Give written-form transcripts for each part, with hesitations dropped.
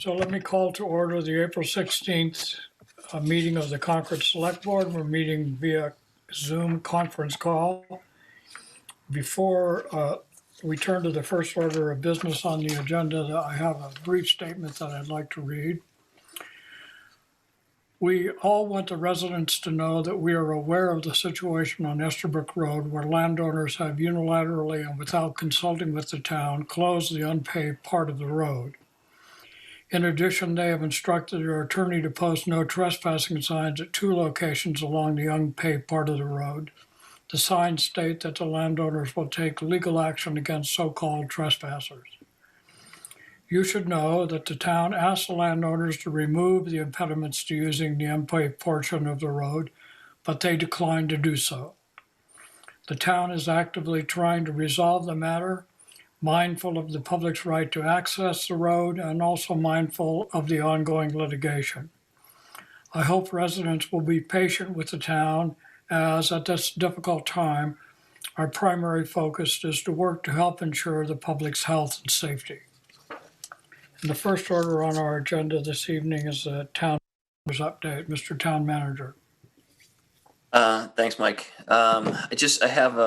So let me call to order the April 16th meeting of the Concord Select Board. We're meeting via Zoom conference call. Before we turn to the first order of business on the agenda, I have a brief statement that I'd like to read. We all want the residents to know that we are aware of the situation on Estabrook Road where landowners have unilaterally and without consulting with the town closed the unpaved part of the road. In addition, they have instructed their attorney to post no trespassing signs at 2 locations along the unpaved part of the road. The signs state that the landowners will take legal action against so-called trespassers. You should know that the town asked the landowners to remove the impediments to using the unpaved portion of the road, but they declined to do so. The town is actively trying to resolve the matter, mindful of the public's right to access the road and also mindful of the ongoing litigation. I hope residents will be patient with the town as at this difficult time, our primary focus is to work to help ensure the public's health and safety. And the first order on our agenda this evening is the town manager's update. Mr. Town Manager. Thanks, Mike. I have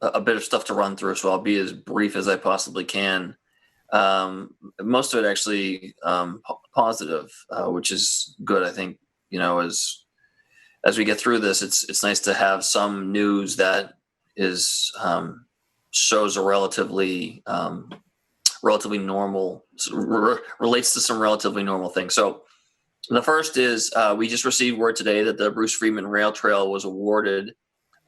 a bit of stuff to run through, so I'll be as brief as I possibly can. Most of it actually positive, which is good. I think, as we get through this, it's nice to have some news that is shows a relatively normal, relates to some relatively normal things. So the first is we just received word today that the Bruce Freeman Rail Trail was awarded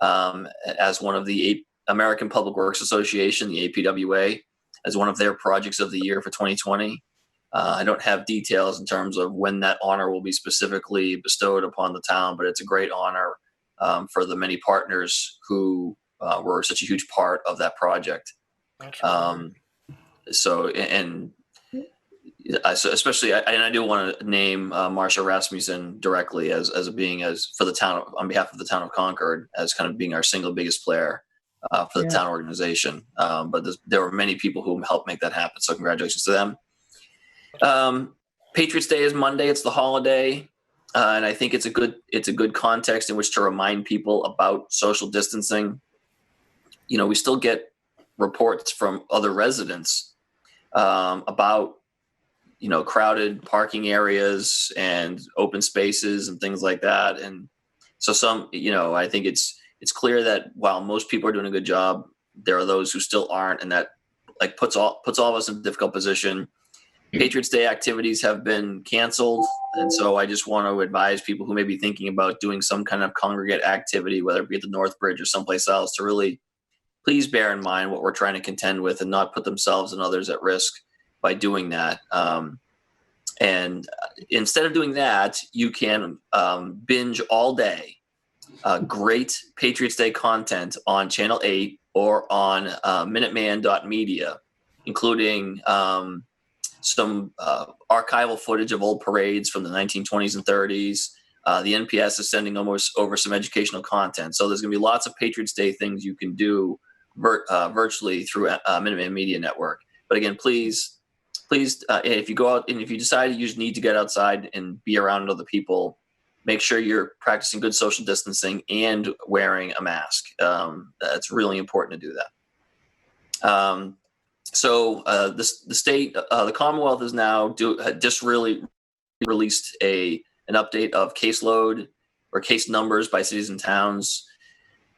as one of the American Public Works Association, the APWA, as one of their projects of the year for 2020. I don't have details in terms of when that honor will be specifically bestowed upon the town, but it's a great honor for the many partners who were such a huge part of that project. So especially, I do want to name Marcia Rasmussen directly as for the town, on behalf of the town of Concord, as kind of being our single biggest player for the town organization. But there were many people who helped make that happen. So congratulations to them. Patriots Day is Monday. It's the holiday. And I think it's a good context in which to remind people about social distancing. We still get reports from other residents about crowded parking areas and open spaces and things like that. And so I think it's clear that while most people are doing a good job, there are those who still aren't, and that puts all of us in a difficult position. Patriots Day activities have been canceled, and so I just want to advise people who may be thinking about doing some kind of congregate activity, whether it be at the North Bridge or someplace else, to really please bear in mind what we're trying to contend with and not put themselves and others at risk by doing that. And instead of doing that, you can binge all day great Patriots Day content on Channel 8 or on Minuteman.media, including some archival footage of old parades from the 1920s and 30s. The NPS is sending over some educational content. So there's going to be lots of Patriots Day things you can do virtually through Minuteman Media Network. But again, please, if you go out and if you decide you just need to get outside and be around other people, make sure you're practicing good social distancing and wearing a mask. That's really important to do that. So the state, the Commonwealth is now just really released an update of caseload or case numbers by cities and towns.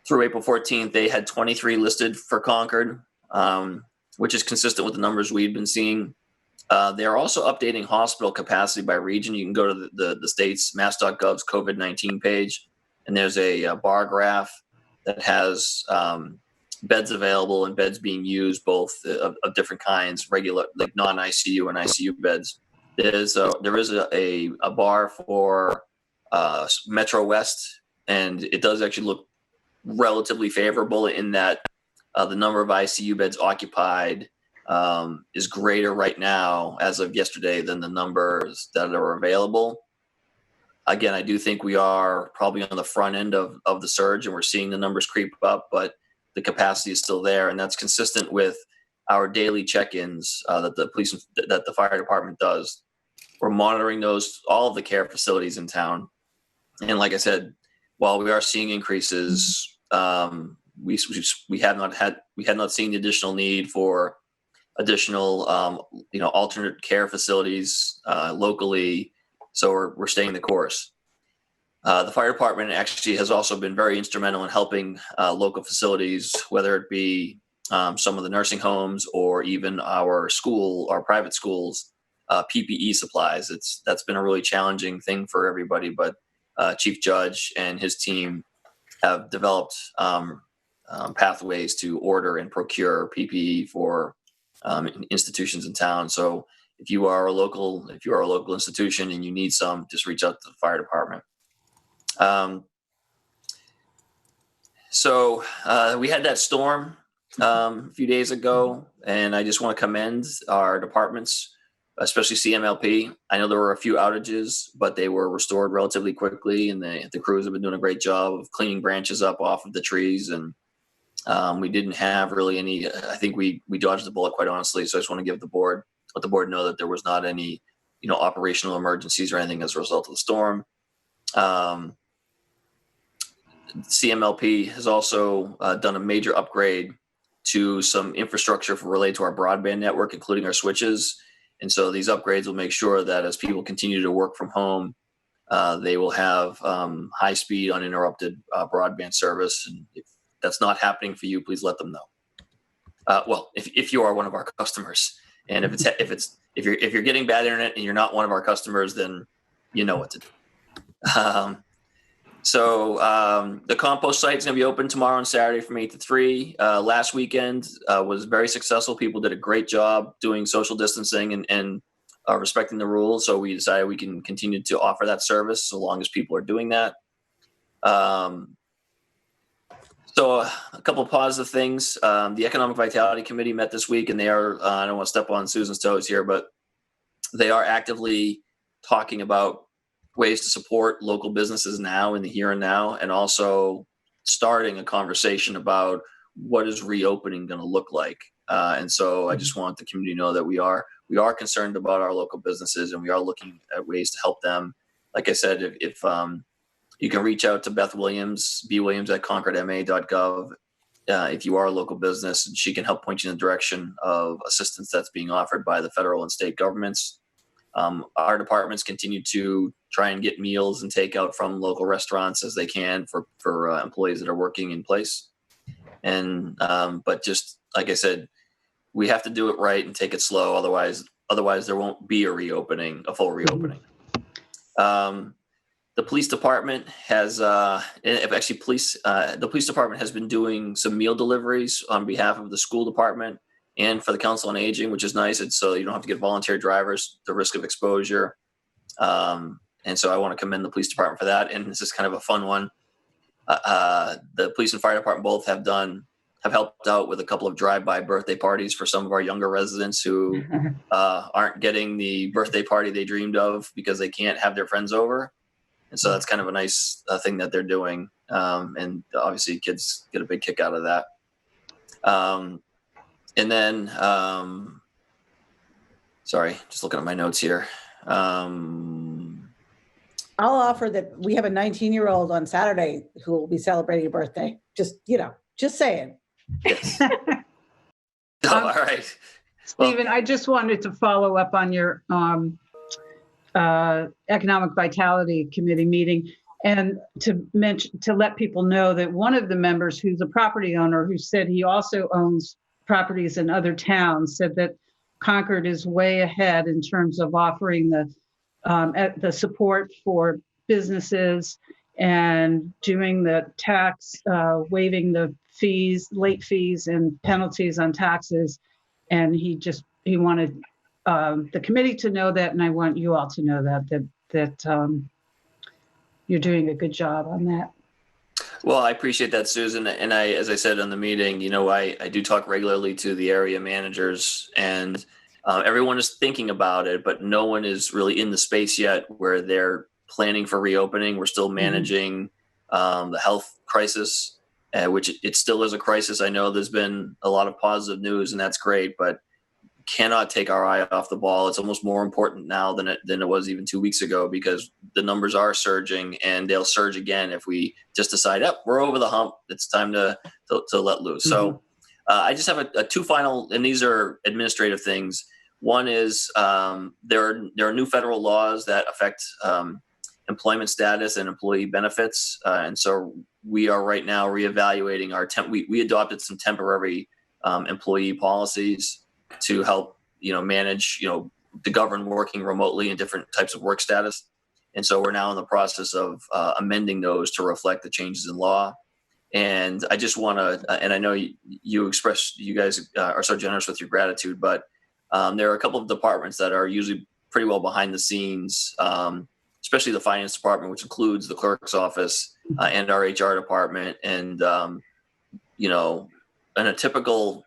Through April 14th, they had 23 listed for Concord, which is consistent with the numbers we've been seeing. They're also updating hospital capacity by region. You can go to the state's mass.gov's COVID-19 page, and there's a bar graph that has beds available and beds being used, both of different kinds, regular, like non-ICU and ICU beds. There is a bar for Metro West, and it does actually look relatively favorable in that the number of ICU beds occupied is greater right now as of yesterday than the numbers that are available. Again, I do think we are probably on the front end of the surge, and we're seeing the numbers creep up, but the capacity is still there, and that's consistent with our daily check-ins that the fire department does. we're monitoring all of the care facilities in town. And like I said, while we are seeing increases, we had not seen the additional need for additional alternate care facilities locally. So we're staying the course. The fire department actually has also been very instrumental in helping local facilities, whether it be some of the nursing homes or even our private schools, PPE supplies. That's been a really challenging thing for everybody, but Chief Judge and his team have developed pathways to order and procure PPE for institutions in town. So if you are a local institution and you need some, just reach out to the fire department. So we had that storm a few days ago, and I just want to commend our departments, especially CMLP. I know there were a few outages, but they were restored relatively quickly, and the crews have been doing a great job of cleaning branches up off of the trees. And we didn't have really any. I think we dodged the bullet, quite honestly. So I just want to let the board know that there was not any, operational emergencies or anything as a result of the storm. CMLP has also done a major upgrade to some infrastructure related to our broadband network, including our switches. And so these upgrades will make sure that as people continue to work from home, they will have high speed, uninterrupted broadband service. And if that's not happening for you, please let them know. Well, if you are one of our customers, and if you're getting bad internet and you're not one of our customers, then you know what to do. So the compost site is going to be open tomorrow and Saturday from 8 to 3. Last weekend was very successful. People did a great job doing social distancing and respecting the rules. So we decided we can continue to offer that service so long as people are doing that. So a couple of positive things. The Economic Vitality Committee met this week, and they are, I don't want to step on Susan's toes here, but they are actively talking about ways to support local businesses now in the here and now, and also starting a conversation about what is reopening going to look like. And so I just want the community to know that we are concerned about our local businesses, and we are looking at ways to help them. Like I said, if you can reach out to Beth Williams, bwilliams@concordma.gov. If you are a local business, and she can help point you in the direction of assistance that's being offered by the federal and state governments. Our departments continue to try and get meals and takeout from local restaurants as they can for employees that are working in place. And but just like I said, we have to do it right and take it slow. Otherwise there won't be a full reopening. The police department has the police department has been doing some meal deliveries on behalf of the school department and for the Council on Aging, which is nice. It's so you don't have to get volunteer drivers, the risk of exposure. And so I want to commend the police department for that. And this is kind of a fun one. The police and fire department both have helped out with a couple of drive-by birthday parties for some of our younger residents who aren't getting the birthday party they dreamed of because they can't have their friends over. And so that's kind of a nice thing that they're doing. And obviously kids get a big kick out of that. And then, sorry, just looking at my notes here. I'll offer that we have a 19-year-old on Saturday who will be celebrating a birthday. Just saying. Yes. All right. Stephen, I just wanted to follow up on your Economic Vitality Committee meeting, and to let people know that one of the members, who's a property owner who said he also owns properties in other towns, said that Concord is way ahead in terms of offering the support for businesses and doing the tax, waiving the fees, late fees and penalties on taxes. And he wanted the committee to know that, and I want you all to know that you're doing a good job on that. Well, I appreciate that, Susan. And as I said in the meeting, I do talk regularly to the area managers, and everyone is thinking about it, but no one is really in the space yet where they're planning for reopening. We're still managing the health crisis, which it still is a crisis. I know there's been a lot of positive news, and that's great, but cannot take our eye off the ball. It's almost more important now than it was even 2 weeks ago, because the numbers are surging, and they'll surge again if we just decide, we're over the hump. It's time to let loose. So I just have a two final, and these are administrative things. One is there are new federal laws that affect employment status and employee benefits, and so we are right now reevaluating our we adopted some temporary employee policies to help manage to govern working remotely and different types of work status, and so we're now in the process of amending those to reflect the changes in law. And I just want to, and I know you guys are so generous with your gratitude, but there are a couple of departments that are usually pretty well behind the scenes, especially the finance department, which includes the clerk's office and our HR department. And on a typical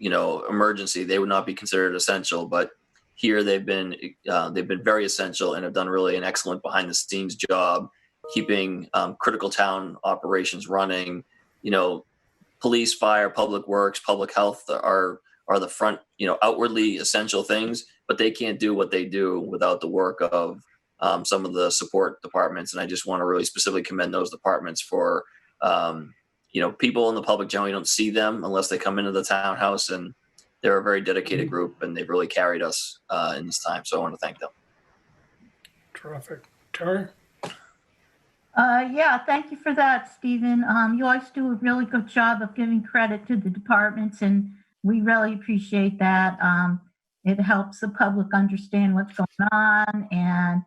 emergency, they would not be considered essential, but here they've been very essential and have done really an excellent behind the scenes job keeping critical town operations running. Police, fire, public works, public health are the front, outwardly essential things, but they can't do what they do without the work of some of the support departments. And I just want to really specifically commend those departments for, people in the public generally don't see them unless they come into the townhouse, and they're a very dedicated group, and they've really carried us in this time. So I want to thank them. Terrific. Terry? Yeah, thank you for that, Stephen. You always do a really good job of giving credit to the departments, and we really appreciate that. It helps the public understand what's going on, and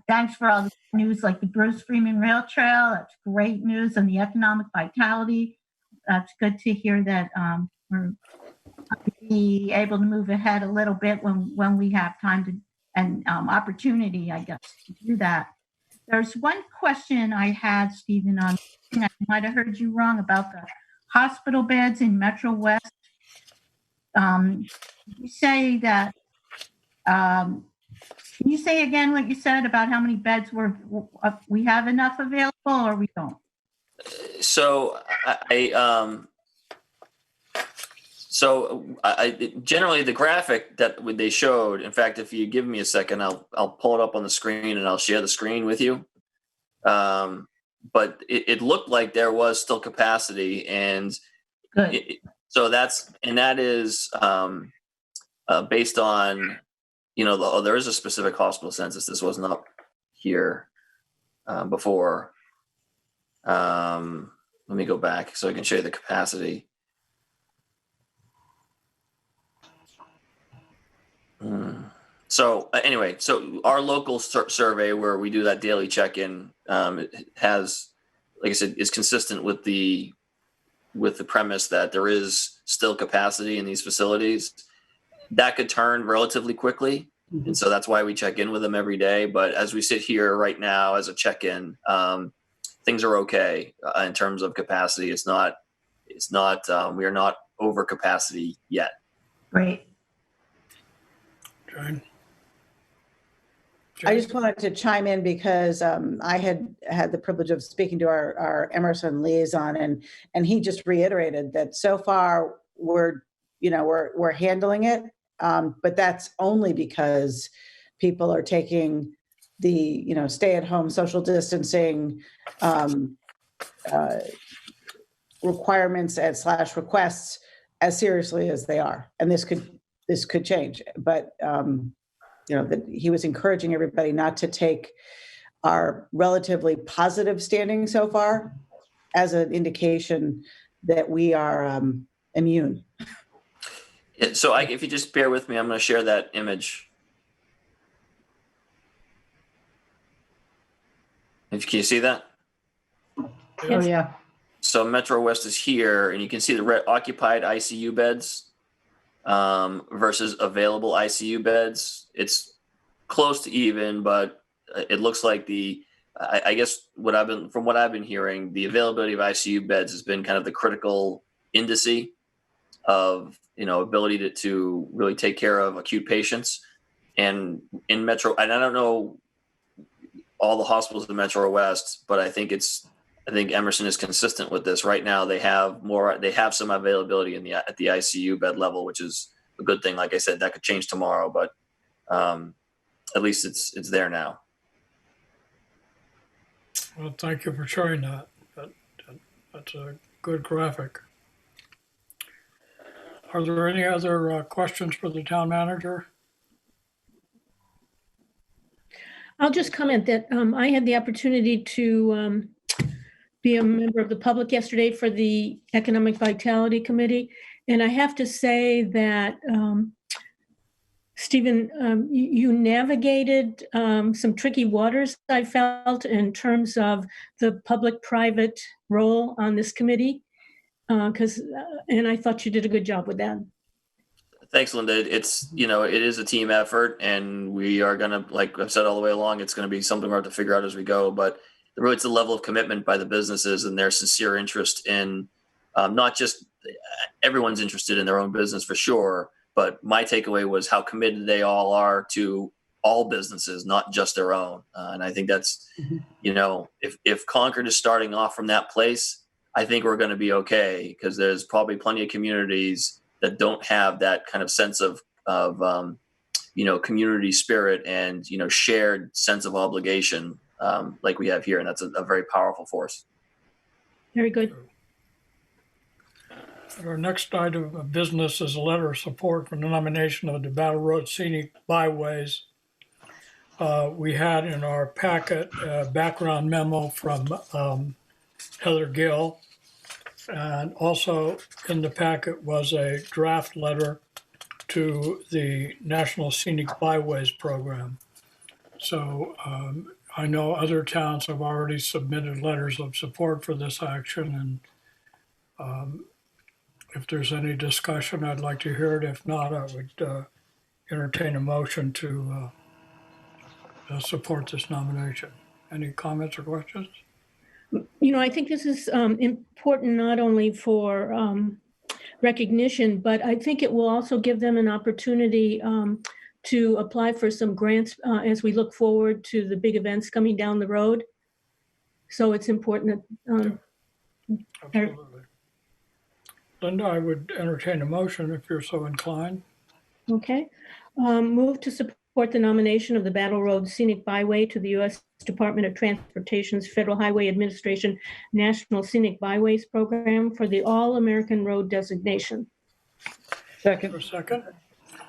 thanks for all the news like the Bruce Freeman Rail Trail. That's great news, and the economic vitality. That's good to hear that we're be able to move ahead a little bit when we have time to and opportunity, I guess, to do that. There's one question I had, Stephen, on, I might have heard you wrong about the hospital beds in Metro West. You say that, can you say again what you said about how many beds we have enough available, or we don't? So I generally the graphic that they showed, in fact, if you give me a second, I'll pull it up on the screen and I'll share the screen with you. But it looked like there was still capacity, and Good. that is based on, there is a specific hospital census. This wasn't up here before. Let me go back so I can show you the capacity. So anyway, so our local survey where we do that daily check-in has, like I said, is consistent with the premise that there is still capacity in these facilities. That could turn relatively quickly, and so that's why we check in with them every day. But as we sit here right now as a check-in, things are okay in terms of capacity. It's not. We are not over capacity yet. Great. Jane? I just wanted to chime in because I had the privilege of speaking to our Emerson liaison, and he just reiterated that so far we're handling it, but that's only because people are taking the stay-at-home social distancing requirements and / requests as seriously as they are, and this could change, but. That he was encouraging everybody not to take our relatively positive standing so far as an indication that we are immune. So if you just bear with me, I'm going to share that image. Can you see that? Oh, yeah. So Metro West is here, and you can see the red occupied ICU beds versus available ICU beds. It's close to even, but it looks like I guess from what I've been hearing, the availability of ICU beds has been kind of the critical indice of ability to really take care of acute patients. And in Metro, and I don't know all the hospitals in Metro West, but I think it's I think Emerson is consistent with this. Right now, they have some availability at the ICU bed level, which is a good thing. Like I said, that could change tomorrow, but at least it's there now. Well, thank you for sharing that. That's a good graphic. Are there any other questions for the town manager? I'll just comment that I had the opportunity to be a member of the public yesterday for the Economic Vitality Committee. And I have to say that, Stephen, you navigated some tricky waters, I felt, in terms of the public-private role on this committee. And I thought you did a good job with that. Thanks, Linda. It's, it is a team effort, and we are going to, like I've said all the way along, it's going to be something we have to figure out as we go. But really, it's the level of commitment by the businesses and their sincere interest in not just everyone's interested in their own business for sure, but my takeaway was how committed they all are to all businesses, not just their own. And I think that's, if Concord is starting off from that place, I think we're going to be okay, because there's probably plenty of communities that don't have that kind of sense of community spirit and, shared sense of obligation like we have here. And that's a very powerful force. Very good. Our next item of business is a letter of support for the nomination of the Battle Road Scenic Byways. We had in our packet a background memo from Heather Gill. And also in the packet was a draft letter to the National Scenic Byways Program. So I know other towns have already submitted letters of support for this action. And if there's any discussion, I'd like to hear it. If not, I would entertain a motion to support this nomination. Any comments or questions? I think this is important not only for recognition, but I think it will also give them an opportunity to apply for some grants as we look forward to the big events coming down the road. So it's important that. Absolutely. Linda, I would entertain a motion if you're so inclined. Okay. Move to support the nomination of the Battle Road Scenic Byway to the U.S. Department of Transportation's Federal Highway Administration National Scenic Byways Program for the All-American Road designation. For a second.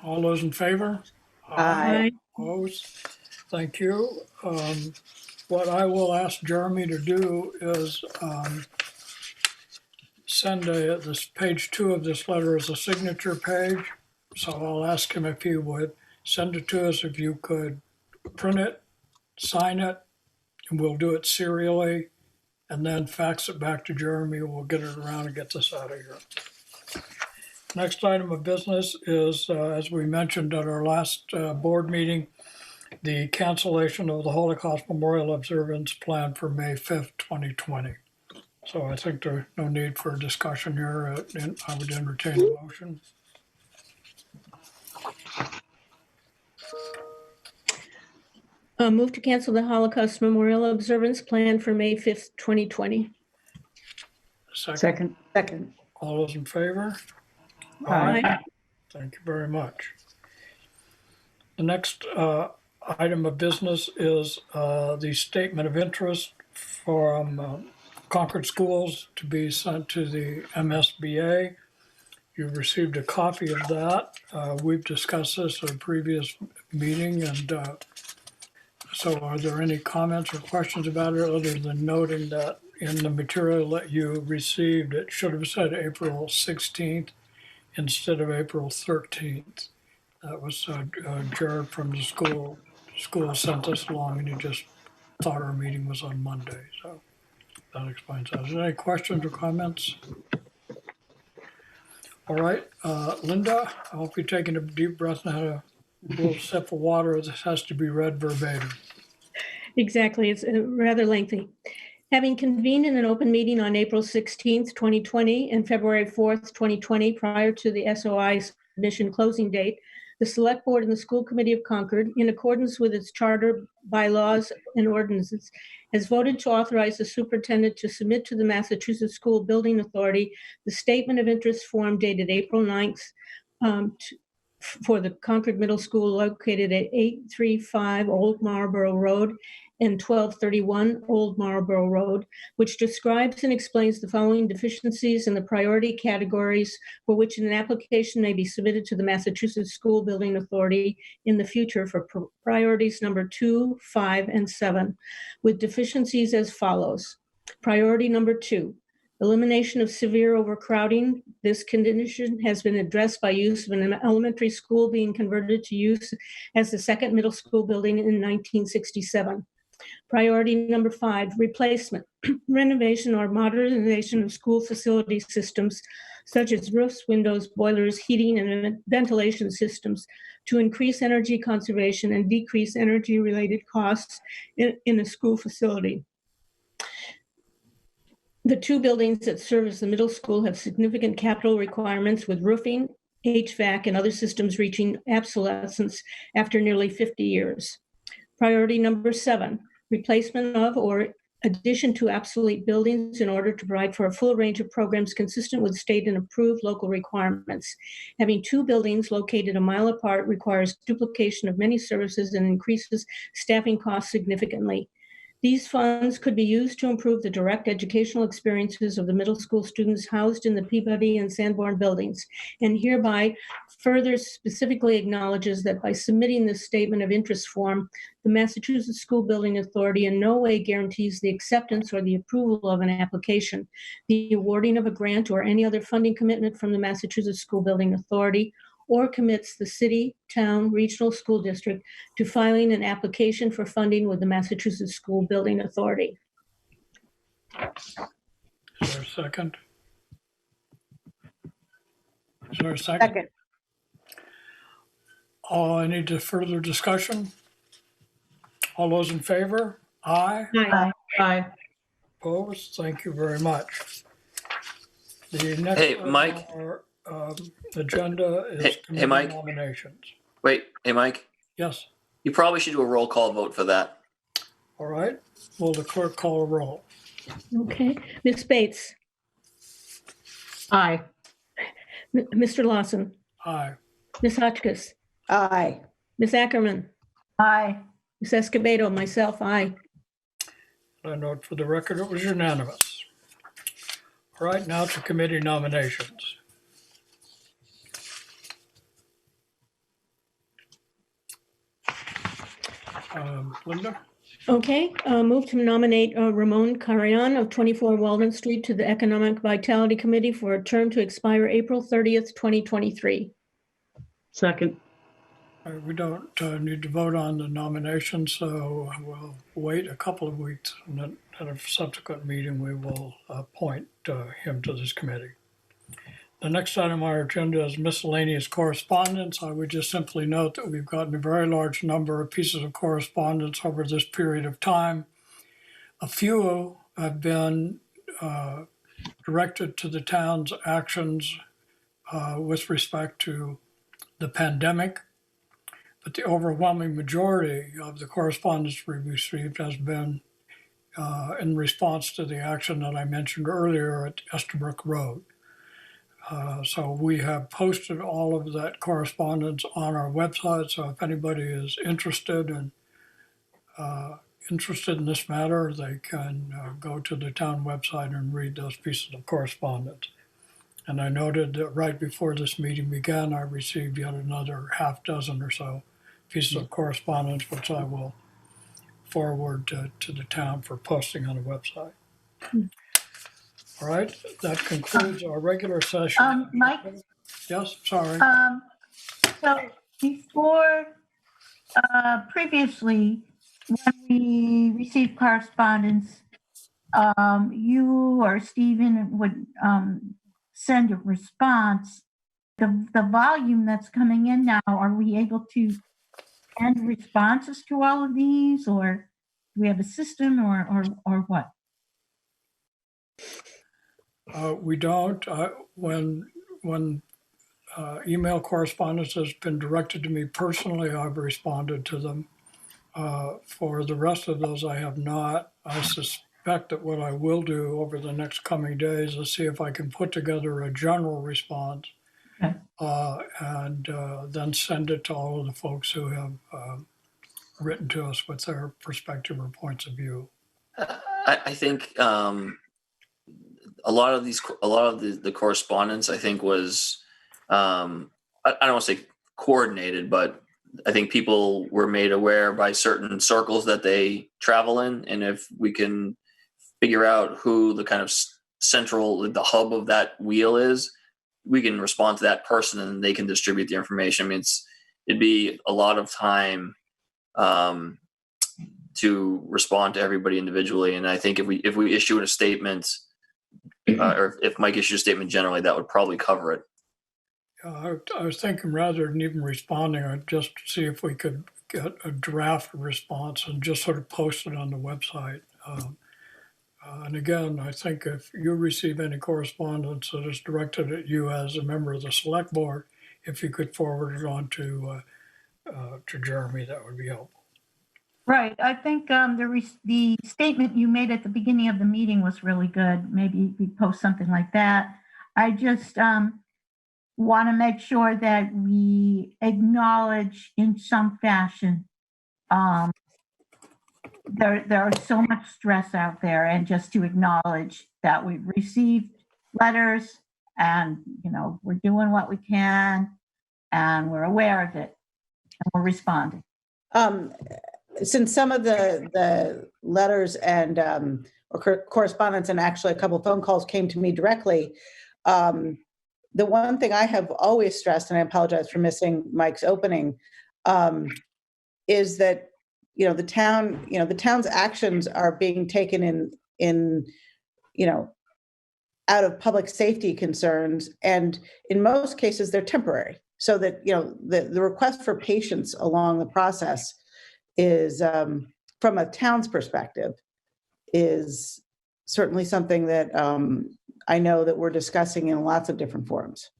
All those in favor? Aye. Opposed? Thank you. What I will ask Jeremy to do is send this page 2 of this letter as a signature page. So I'll ask him if he would send it to us, if you could print it, sign it, and we'll do it serially, and then fax it back to Jeremy. We'll get it around and get this out of here. Next item of business is, as we mentioned at our last board meeting, the cancellation of the Holocaust Memorial Observance Plan for May 5th, 2020. So I think there's no need for a discussion here, and I would entertain a motion. Move to cancel the Holocaust Memorial Observance Plan for May 5th, 2020. Second. Second. All those in favor? Aye. Thank you very much. The next item of business is the statement of interest from Concord Schools to be sent to the MSBA. You've received a copy of that. We've discussed this at a previous meeting, and so are there any comments or questions about it other than noting that in the material that you received, it should have said April 16th instead of April 13th. That was Jared from the school sent us along, and he just thought our meeting was on Monday. So that explains that. Is there any questions or comments? All right, Linda, I hope you're taking a deep breath and had a little sip of water. This has to be read verbatim. Exactly. It's rather lengthy. Having convened in an open meeting on April 16th, 2020 and February 4th, 2020, prior to the SOI submission closing date, the Select Board and the School Committee of Concord, in accordance with its charter, bylaws, and ordinances, has voted to authorize the superintendent to submit to the Massachusetts School Building Authority the statement of interest form dated April 9th for the Concord Middle School located at 835 Old Marlborough Road and 1231 Old Marlborough Road, which describes and explains the following deficiencies in the priority categories for which an application may be submitted to the Massachusetts School Building Authority in the future for priorities number 2, 5, and 7, with deficiencies as follows. Priority number 2, elimination of severe overcrowding. This condition has been addressed by use of an elementary school being converted to use as the second middle school building in 1967. Priority number 5, replacement, renovation or modernization of school facility systems such as roofs, windows, boilers, heating, and ventilation systems to increase energy conservation and decrease energy-related costs in a school facility. The two buildings that serve as the middle school have significant capital requirements with roofing, HVAC, and other systems reaching obsolescence after nearly 50 years. Priority number 7, replacement of or addition to obsolete buildings in order to provide for a full range of programs consistent with state and approved local requirements. Having two buildings located a mile apart requires duplication of many services and increases staffing costs significantly. These funds could be used to improve the direct educational experiences of the middle school students housed in the Peabody and Sanborn buildings, and hereby further specifically acknowledges that by submitting this statement of interest form, the Massachusetts School Building Authority in no way guarantees the acceptance or the approval of an application, the awarding of a grant, or any other funding commitment from the Massachusetts School Building Authority, or commits the city, town, regional school district to filing an application for funding with the Massachusetts School Building Authority. Is there a second? Is there a second? Second. Any further discussion? All those in favor? Aye. Aye. Aye. Opposed? Thank you very much. The next Hey, on Mike. our agenda is Hey, committee Mike. nominations. Wait, hey, Mike, Yes. you probably should do a roll call vote for that. All right. Will the clerk call a roll? Okay. Ms. Bates, Aye. Mr. Lawson, Aye. Ms. Hotchkiss, Aye. Ms. Ackerman, Aye. Ms. Escobedo, myself, aye. I note for the record it was unanimous. All right, now to committee nominations. Linda? Okay, move to nominate Ramon Carrion of 24 Walden Street to the Economic Vitality Committee for a term to expire April 30th, 2023. Second. We don't need to vote on the nomination, so we'll wait a couple of weeks, and then at a subsequent meeting, we will appoint him to this committee. The next item on our agenda is miscellaneous correspondence. I would just simply note that we've gotten a very large number of pieces of correspondence over this period of time. A few have been directed to the town's actions with respect to the pandemic, but the overwhelming majority of the correspondence we've received has been in response to the action that I mentioned earlier at Estabrook Road. So we have posted all of that correspondence on our website. So if anybody is interested in this matter, they can go to the town website and read those pieces of correspondence. And I noted that right before this meeting began, I received yet another half dozen or so pieces of correspondence, which I will forward to the town for posting on the website. All right, that concludes our regular session. Mike, Yes, sorry. so before, previously, when we received correspondence, you or Stephen would send a response. The volume that's coming in now, are we able to send responses to all of these, or do we have a system, or what? We don't. When email correspondence has been directed to me personally. I've responded to them. For the rest of those, I have not. I suspect that what I will do over the next coming days is see if I can put together a general response Okay. and then send it to all of the folks who have written to us with their perspective or points of view. I think a lot of the correspondence, I think, was I don't want to say coordinated, but I think people were made aware by certain circles that they travel in, and if we can figure out who the kind of central, the hub of that wheel is, we can respond to that person and they can distribute the information. I mean, it'd be a lot of time to respond to everybody individually, and I think if we issue a statement, or if Mike issued a statement generally, that would probably cover it. I was thinking rather than even responding, I'd just see if we could get a draft response and just sort of post it on the website. And again, I think if you receive any correspondence that is directed at you as a member of the select board, if you could forward it on to Jeremy, that would be helpful. Right. I think the statement you made at the beginning of the meeting was really good. Maybe we post something like that. I just want to make sure that we acknowledge in some fashion there's so much stress out there, and just to acknowledge that we've received letters and, you know, we're doing what we can and we're aware of it and we're responding. Since some of the letters and or correspondence and actually a couple of phone calls came to me directly, the one thing I have always stressed, and I apologize for missing Mike's opening, is that the town's actions are being taken in out of public safety concerns, and in most cases they're temporary. So that the request for patience along the process is, from a town's perspective, is certainly something that I know that we're discussing in lots of different forums.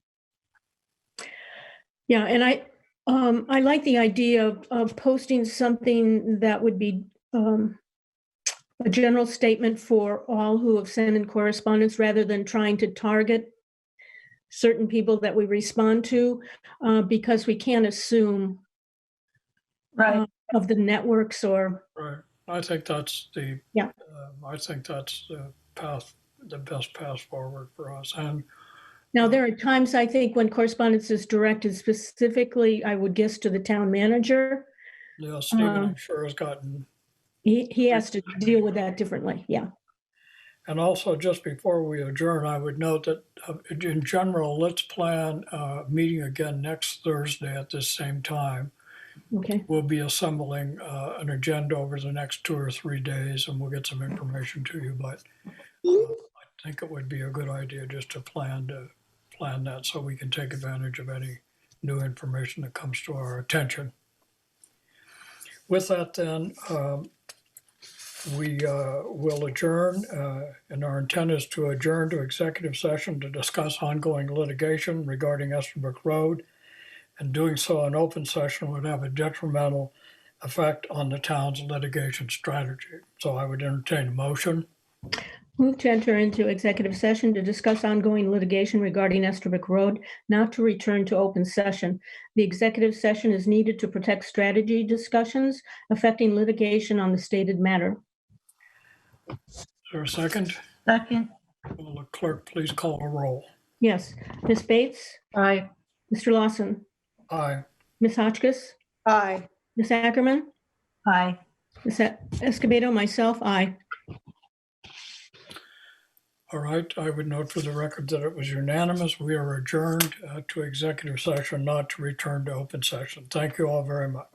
Yeah, and I like the idea of posting something that would be a general statement for all who have sent in correspondence, rather than trying to target certain people that we respond to, because we can't assume Right. of the networks or. Right. I think that's the the best path forward for us. And Now, there are times, I think, when correspondence is directed specifically, I would guess, to the town manager. Stephen, I'm sure, has gotten. He has to deal with that differently. Yeah. And also, just before we adjourn, I would note that in general, let's plan a meeting again next Thursday at this same time. Okay. We'll be assembling an agenda over the next 2 or 3 days, and we'll get some information to you. But I think it would be a good idea just to plan that so we can take advantage of any new information that comes to our attention. With that, then, we will adjourn, and our intent is to adjourn to executive session to discuss ongoing litigation regarding Estabrook Road, and doing so in open session would have a detrimental effect on the town's litigation strategy. So I would entertain a motion. Move to enter into executive session to discuss ongoing litigation regarding Estabrook Road, not to return to open session. The executive session is needed to protect strategy discussions affecting litigation on the stated matter. Is there a second? Second. Will the clerk please call a roll? Yes. Ms. Bates? Aye. Mr. Lawson? Aye. Ms. Hotchkiss? Aye. Ms. Ackerman? Aye. Ms. Escobedo? Myself? Aye. All right, I would note for the record that it was unanimous. We are adjourned to executive session, not to return to open session. Thank you all very much.